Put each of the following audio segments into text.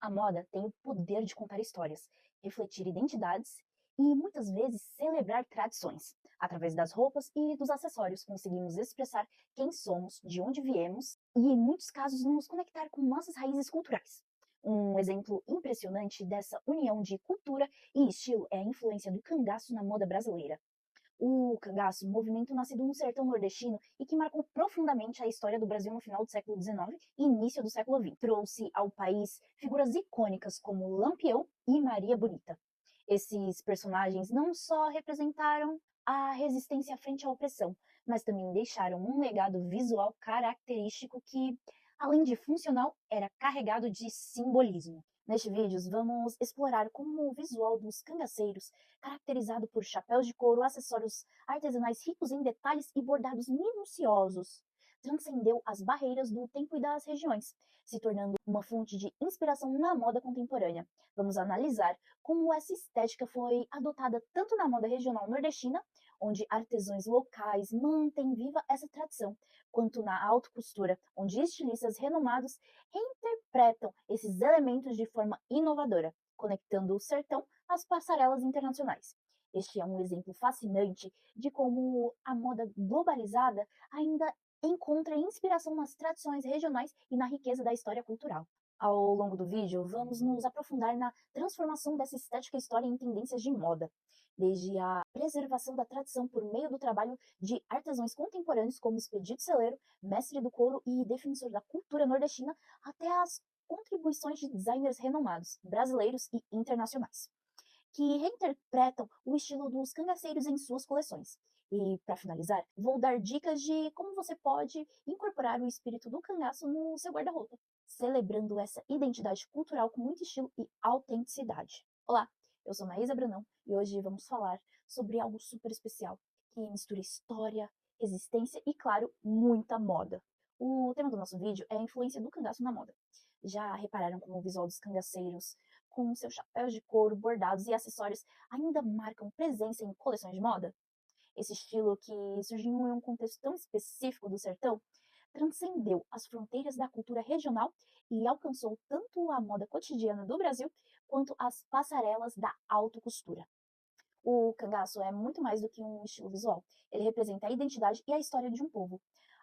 A moda tem o poder de contar histórias, refletir identidades e muitas vezes celebrar tradições. Através das roupas e dos acessórios, conseguimos expressar quem somos, de onde viemos e, em muitos casos, nos conectar com nossas raízes culturais. Um exemplo impressionante dessa união de cultura e estilo é a influência do cangaço na moda brasileira. O cangaço, movimento nascido no sertão nordestino e que marcou profundamente a história do Brasil no final do século XIX e início do século XX, trouxe ao país figuras icônicas como Lampião e Maria Bonita. Esses personagens não só representaram a resistência frente à opressão, mas também deixaram um legado visual característico que, além de funcional, era carregado de simbolismo. Neste vídeo, vamos explorar como o visual dos cangaceiros, caracterizado por chapéus de couro, acessórios artesanais ricos em detalhes e bordados minuciosos, transcendeu as barreiras do tempo e das regiões, se tornando uma fonte de inspiração na moda contemporânea. Vamos analisar como essa estética foi adotada tanto na moda regional nordestina, onde artesãos locais mantêm viva essa tradição, quanto na alta costura, onde estilistas renomados reinterpretam esses elementos de forma inovadora, conectando o sertão às passarelas internacionais. Este é um exemplo fascinante de como a moda globalizada ainda encontra inspiração nas tradições regionais e na riqueza da história cultural. Ao longo do vídeo, vamos nos aprofundar na transformação dessa estética e história em tendências de moda, desde a preservação da tradição por meio do trabalho de artesãos contemporâneos como Expedito Celeiro, mestre do couro e defensor da cultura nordestina, até as contribuições de designers renomados, brasileiros e internacionais, que reinterpretam o estilo dos cangaceiros em suas coleções. E, para finalizar, vou dar dicas de como você pode incorporar o espírito do cangaço no seu guarda-roupa, celebrando essa identidade cultural com muito estilo e autenticidade. Olá, eu sou Maísa Brunão e hoje vamos falar sobre algo super especial, que mistura história, resistência e, claro, muita moda. O tema do nosso vídeo é a influência do cangaço na moda. Já repararam como o visual dos cangaceiros, com seus chapéus de couro, bordados e acessórios, ainda marcam presença em coleções de moda? Esse estilo, que surgiu em um contexto tão específico do sertão, transcendeu as fronteiras da cultura regional e alcançou tanto a moda cotidiana do Brasil quanto as passarelas da alta costura. O cangaço é muito mais do que um estilo visual. Ele representa a identidade e a história de um povo.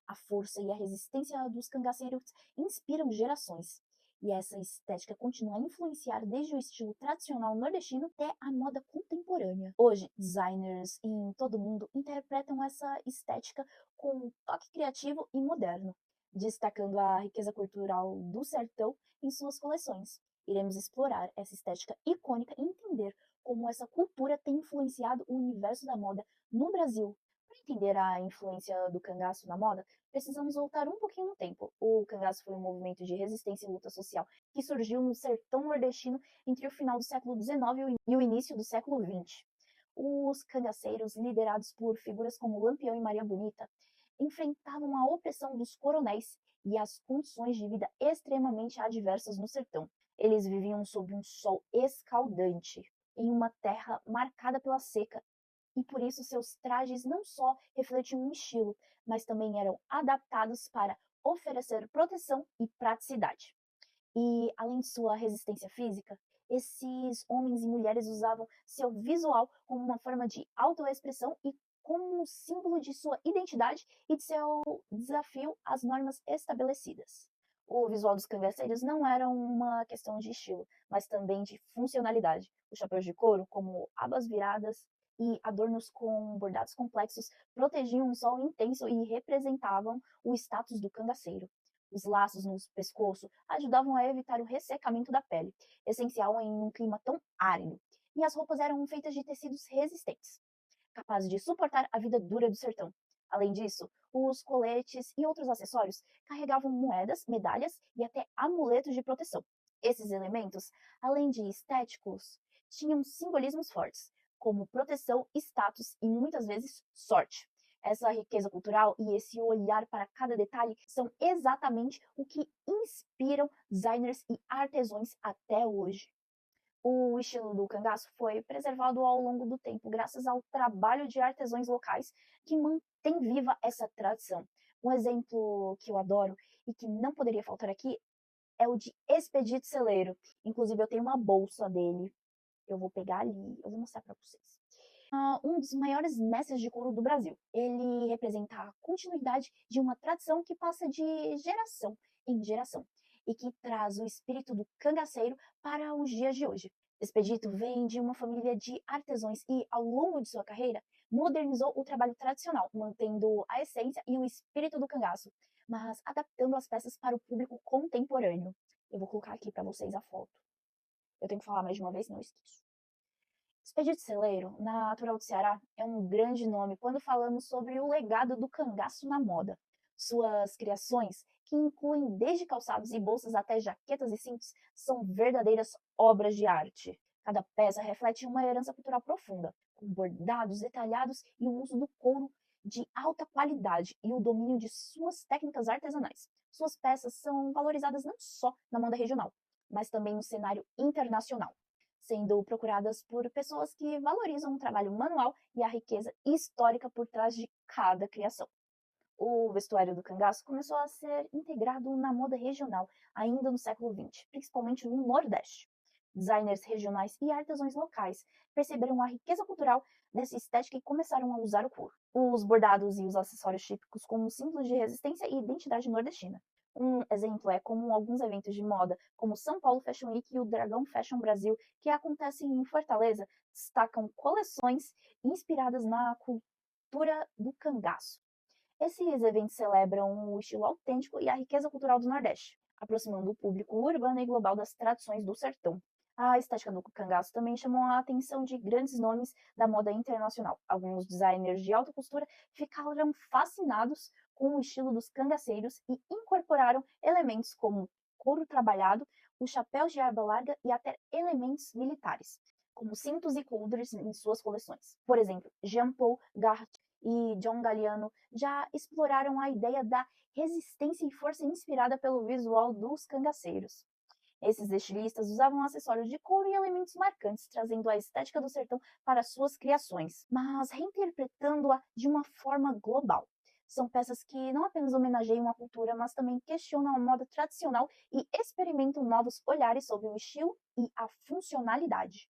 A força e a resistência dos cangaceiros inspiram gerações. E essa estética continua a influenciar desde o estilo tradicional nordestino até a moda contemporânea. Hoje, designers em todo o mundo interpretam essa estética com um toque criativo e moderno, destacando a riqueza cultural do sertão em suas coleções. Iremos explorar essa estética icônica e entender como essa cultura tem influenciado o universo da moda no Brasil. Para entender a influência do cangaço na moda, precisamos voltar um pouquinho no tempo. O cangaço foi um movimento de resistência e luta social que surgiu no sertão nordestino entre o final do século XIX e o início do século XX. Os cangaceiros, liderados por figuras como Lampião e Maria Bonita, enfrentavam a opressão dos coronéis e as condições de vida extremamente adversas no sertão. Eles viviam sob um sol escaldante, em uma terra marcada pela seca, e por isso seus trajes não só refletiam um estilo, mas também eram adaptados para oferecer proteção e praticidade. E, além de sua resistência física, esses homens e mulheres usavam seu visual como uma forma de autoexpressão e como um símbolo de sua identidade e de seu desafio às normas estabelecidas. O visual dos cangaceiros não era uma questão de estilo, mas também de funcionalidade. Os chapéus de couro, como abas viradas e adornos com bordados complexos, protegiam um sol intenso e representavam o status do cangaceiro. Os laços no pescoço ajudavam a evitar o ressecamento da pele, essencial em um clima tão árido. E as roupas eram feitas de tecidos resistentes, capazes de suportar a vida dura do sertão. Além disso, os coletes e outros acessórios carregavam moedas, medalhas e até amuletos de proteção. Esses elementos, além de estéticos, tinham simbolismos fortes, como proteção, status e muitas vezes sorte. Essa riqueza cultural e esse olhar para cada detalhe são exatamente o que inspiram designers e artesãos até hoje. O estilo do cangaço foi preservado ao longo do tempo, graças ao trabalho de artesãos locais que mantém viva essa tradição. Um exemplo que eu adoro e que não poderia faltar aqui é o de Expedito Celeiro. Inclusive, eu tenho uma bolsa dele. Eu vou pegar ali, eu vou mostrar para vocês. Um dos maiores mestres de couro do Brasil. Ele representa a continuidade de uma tradição que passa de geração em geração e que traz o espírito do cangaceiro para os dias de hoje. Expedito vem de uma família de artesãos e, ao longo de sua carreira, modernizou o trabalho tradicional, mantendo a essência e o espírito do cangaço, mas adaptando as peças para o público contemporâneo. Eu vou colocar aqui para vocês a foto. Eu tenho que falar mais de uma vez, não esqueço. Expedito Celeiro, natural do Ceará, é um grande nome quando falamos sobre o legado do cangaço na moda. Suas criações, que incluem desde calçados e bolsas até jaquetas e cintos, são verdadeiras obras de arte. Cada peça reflete uma herança cultural profunda, com bordados detalhados e o uso do couro de alta qualidade e o domínio de suas técnicas artesanais. Suas peças são valorizadas não só na moda regional, mas também no cenário internacional, sendo procuradas por pessoas que valorizam o trabalho manual e a riqueza histórica por trás de cada criação. O vestuário do cangaço começou a ser integrado na moda regional ainda no século XX, principalmente no Nordeste. Designers regionais e artesãos locais perceberam a riqueza cultural dessa estética e começaram a usar o couro. Os bordados e os acessórios típicos como símbolos de resistência e identidade nordestina. Um exemplo é como alguns eventos de moda, como o São Paulo Fashion Week e o Dragão Fashion Brasil, que acontecem em Fortaleza, destacam coleções inspiradas na cultura do cangaço. Esses eventos celebram o estilo autêntico e a riqueza cultural do Nordeste, aproximando o público urbano e global das tradições do sertão. A estética do cangaço também chamou a atenção de grandes nomes da moda internacional. Alguns designers de alta costura ficaram fascinados com o estilo dos cangaceiros e incorporaram elementos como couro trabalhado, os chapéus de aba larga e até elementos militares, como cintos e coldres em suas coleções. Por exemplo, Jean-Paul Gaultier e John Galliano já exploraram a ideia da resistência e força inspirada pelo visual dos cangaceiros. Esses estilistas usavam acessórios de couro e elementos marcantes, trazendo a estética do sertão para suas criações, mas reinterpretando-a de uma forma global. São peças que não apenas homenageiam a cultura, mas também questionam a moda tradicional e experimentam novos olhares sobre o estilo e a funcionalidade.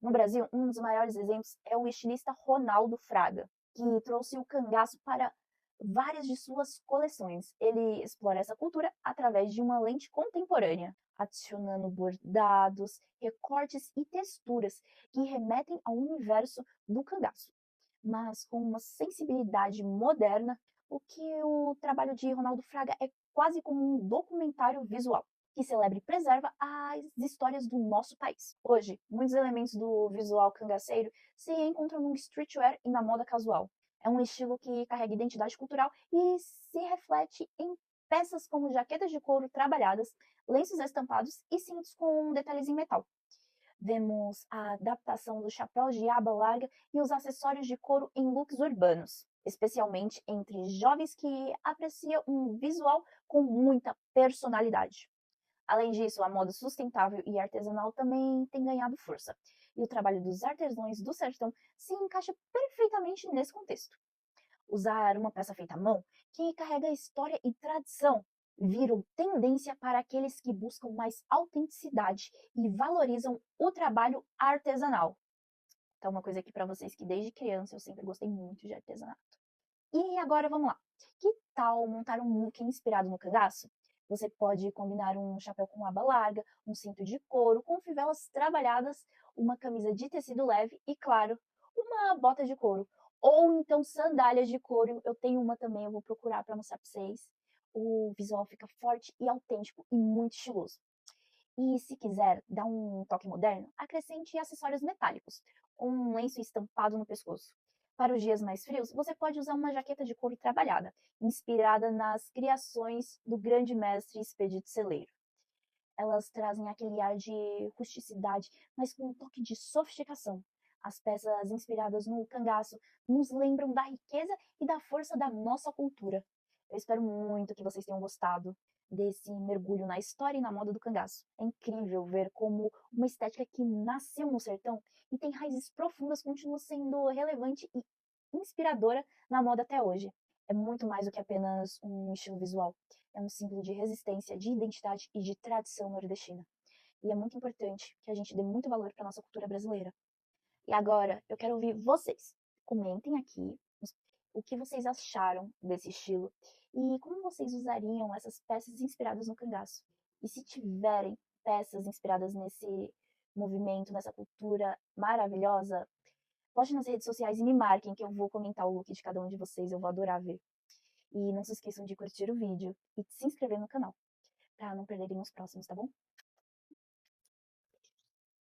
No Brasil, um dos maiores exemplos é o estilista Ronaldo Fraga, que trouxe o cangaço para várias de suas coleções. Ele explora essa cultura através de uma lente contemporânea, adicionando bordados, recortes e texturas que remetem ao universo do cangaço, mas com uma sensibilidade moderna, o que o trabalho de Ronaldo Fraga é quase como um documentário visual que celebra e preserva as histórias do nosso país. Hoje, muitos elementos do visual cangaceiro se encontram no streetwear e na moda casual. É um estilo que carrega identidade cultural e se reflete em peças como jaquetas de couro trabalhadas, lenços estampados e cintos com detalhes em metal. Vemos a adaptação dos chapéus de aba larga e os acessórios de couro em looks urbanos, especialmente entre jovens que apreciam um visual com muita personalidade. Além disso, a moda sustentável e artesanal também tem ganhado força, e o trabalho dos artesãos do sertão se encaixa perfeitamente nesse contexto. Usar uma peça feita à mão, que carrega história e tradição, virou tendência para aqueles que buscam mais autenticidade e valorizam o trabalho artesanal. Então, uma coisa aqui para vocês que desde criança eu sempre gostei muito de artesanato. E agora vamos lá. Que tal montar um look inspirado no cangaço? Você pode combinar um chapéu com aba larga, um cinto de couro com fivelas trabalhadas, uma camisa de tecido leve e, claro, uma bota de couro. Ou então sandálias de couro. Eu tenho uma também, eu vou procurar para mostrar para vocês. O visual fica forte e autêntico e muito estiloso. E se quiser dar um toque moderno, acrescente acessórios metálicos, um lenço estampado no pescoço. Para os dias mais frios, você pode usar uma jaqueta de couro trabalhada, inspirada nas criações do grande mestre Expedito Celeiro. Elas trazem aquele ar de rusticidade, mas com um toque de sofisticação. As peças inspiradas no cangaço nos lembram da riqueza e da força da nossa cultura. Eu espero muito que vocês tenham gostado desse mergulho na história e na moda do cangaço. É incrível ver como uma estética que nasceu no sertão e tem raízes profundas continua sendo relevante e inspiradora na moda até hoje. É muito mais do que apenas um estilo visual. é um símbolo de resistência, de identidade e de tradição nordestina. E é muito importante que a gente dê muito valor para nossa cultura brasileira. E agora, eu quero ouvir vocês. Comentem aqui o que vocês acharam desse estilo e como vocês usariam essas peças inspiradas no cangaço. E se tiverem peças inspiradas nesse movimento, nessa cultura maravilhosa, poste nas redes sociais e me marquem que eu vou comentar o look de cada um de vocês, eu vou adorar ver. E não se esqueçam de curtir o vídeo e de se inscrever no canal, para não perderem os próximos, tá bom?